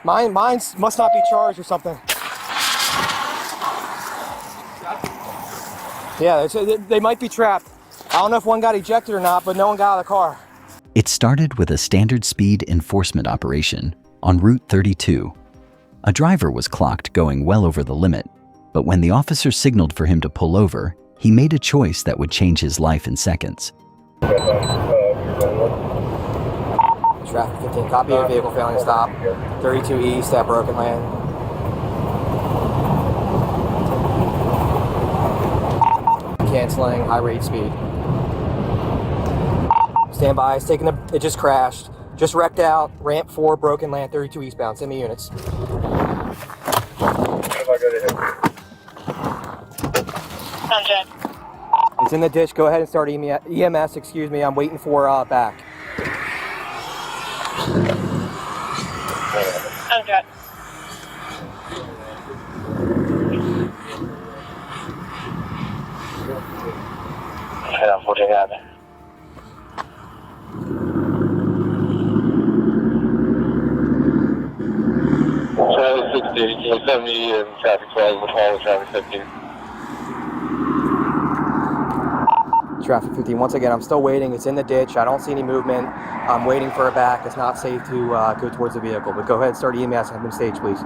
Mine must not be charged or something. Yeah, they might be trapped. I don't know if one got ejected or not, but no one got out of the car. It started with a standard speed enforcement operation on Route 32. A driver was clocked going well over the limit, but when the officer signaled for him to pull over, he made a choice that would change his life in seconds. Traffic 15, copy of vehicle failing to stop. 32 East at Broken Land. Canceling, high rate speed. Stand by, it's taking it just crashed. Just wrecked out, ramp 4, Broken Land, 32 eastbound. Send me units. It's in the ditch. Go ahead and start EMS. Excuse me, I'm waiting for back. Okay. Head on 14 Avenue. 60, can you send me in traffic 12 with all the traffic 15? Traffic 15. Once again, I'm still waiting. It's in the ditch. I don't see any movement. I'm waiting for a back. It's not safe to go towards the vehicle, but go ahead and start EMS. Have them stage, please.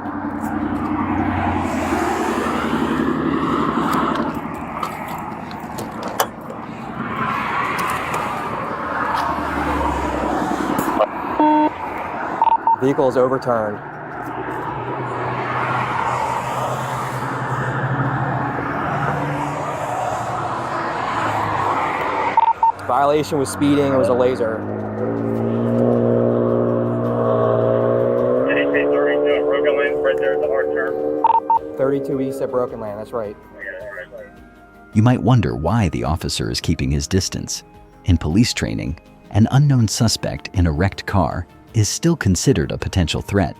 Vehicle is overturned. Violation was speeding. It was a laser. 32 East at Broken Land. That's right. You might wonder why the officer is keeping his distance. In police training, an unknown suspect in a wrecked car is still considered a potential threat.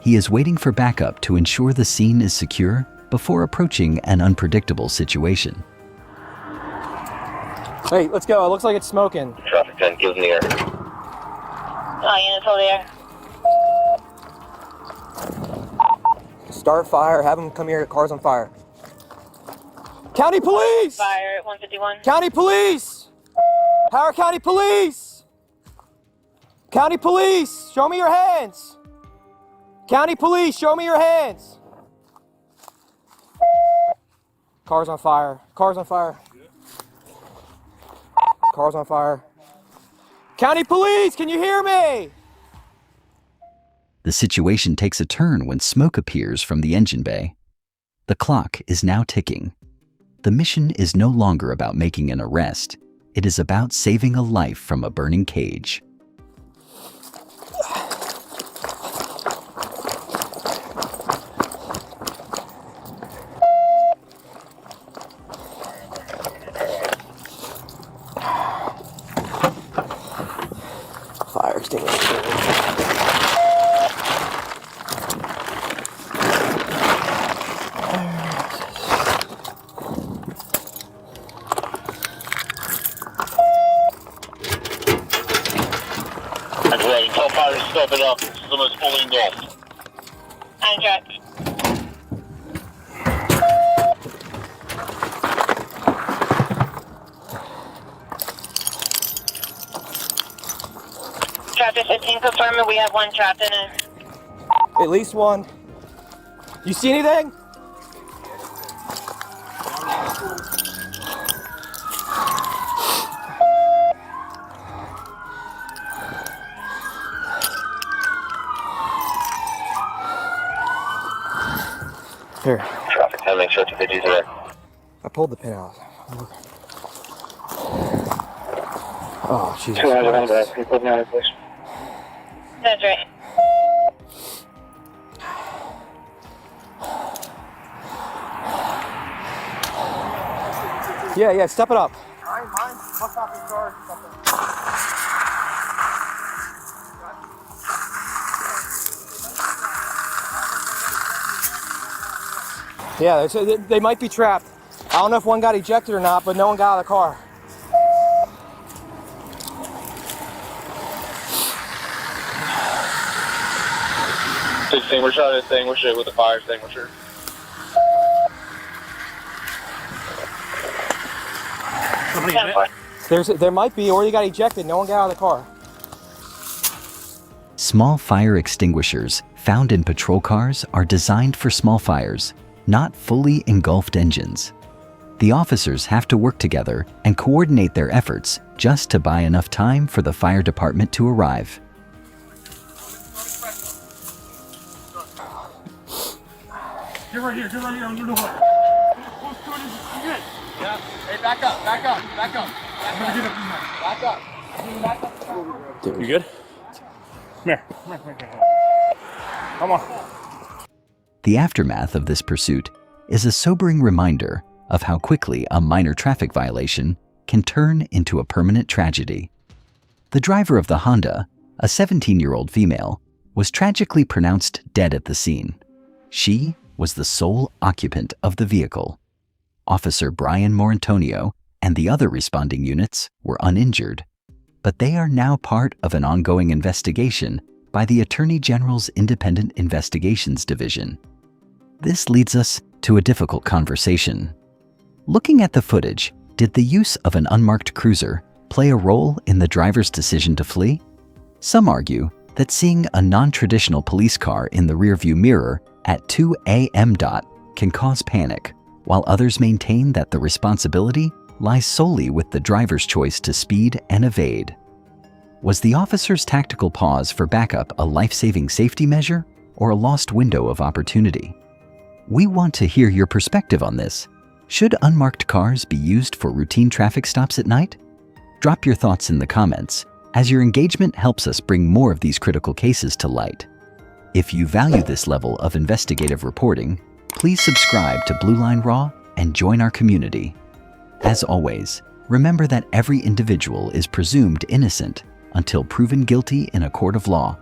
He is waiting for backup to ensure the scene is secure before approaching an unpredictable situation. Hey, let's go. It looks like it's smoking. Traffic 10, give them the air. Oh, units over there. Start fire. Have them come here. Car's on fire. County Police! Fire at 151. County Police! Howard County Police! County Police! Show me your hands! County Police, show me your hands! Car's on fire. Car's on fire. Car's on fire. County Police, can you hear me? The situation takes a turn when smoke appears from the engine bay. The clock is now ticking. The mission is no longer about making an arrest. It is about saving a life from a burning cage. Fire extinguisher. That's right, tell fire to step it up. This is almost fully engulfed. I'm tracked. Traffic 15 confirming we have one trapped in it. At least one. You see anything? Here. Traffic 10, make sure to 50s are there. I pulled the pin out. Oh, Jesus. 200 on that. Can you put me on it, please? That's right. Yeah, step it up. Mine must not be charged or something. Yeah, they might be trapped. I don't know if one got ejected or not, but no one got out of the car. 16, we're trying to extinguish it with a fire extinguisher. There might be, or you got ejected. No one got out of the car. Small fire extinguishers found in patrol cars are designed for small fires, not fully engulfed engines. The officers have to work together and coordinate their efforts just to buy enough time for the fire department to arrive. Get right here, I'm gonna do it. Yeah. Hey, back up. You good? Come here. Come on. The aftermath of this pursuit is a sobering reminder of how quickly a minor traffic violation can turn into a permanent tragedy. The driver of the Honda, a 17-year-old female, was tragically pronounced dead at the scene. She was the sole occupant of the vehicle. Officer Brian Maurantonio and the other responding units were uninjured, but they are now part of an ongoing investigation by the Attorney General's Independent Investigations Division. This leads us to a difficult conversation. Looking at the footage, did the use of an unmarked cruiser play a role in the driver's decision to flee? Some argue that seeing a non-traditional police car in the rearview mirror at 2 a.m. can cause panic, while others maintain that the responsibility lies solely with the driver's choice to speed and evade. Was the officer's tactical pause for backup a life-saving safety measure or a lost window of opportunity? We want to hear your perspective on this. Should unmarked cars be used for routine traffic stops at night? Drop your thoughts in the comments, as your engagement helps us bring more of these critical cases to light. If you value this level of investigative reporting, please subscribe to Blue Line Raw and join our community. As always, remember that every individual is presumed innocent until proven guilty in a court of law.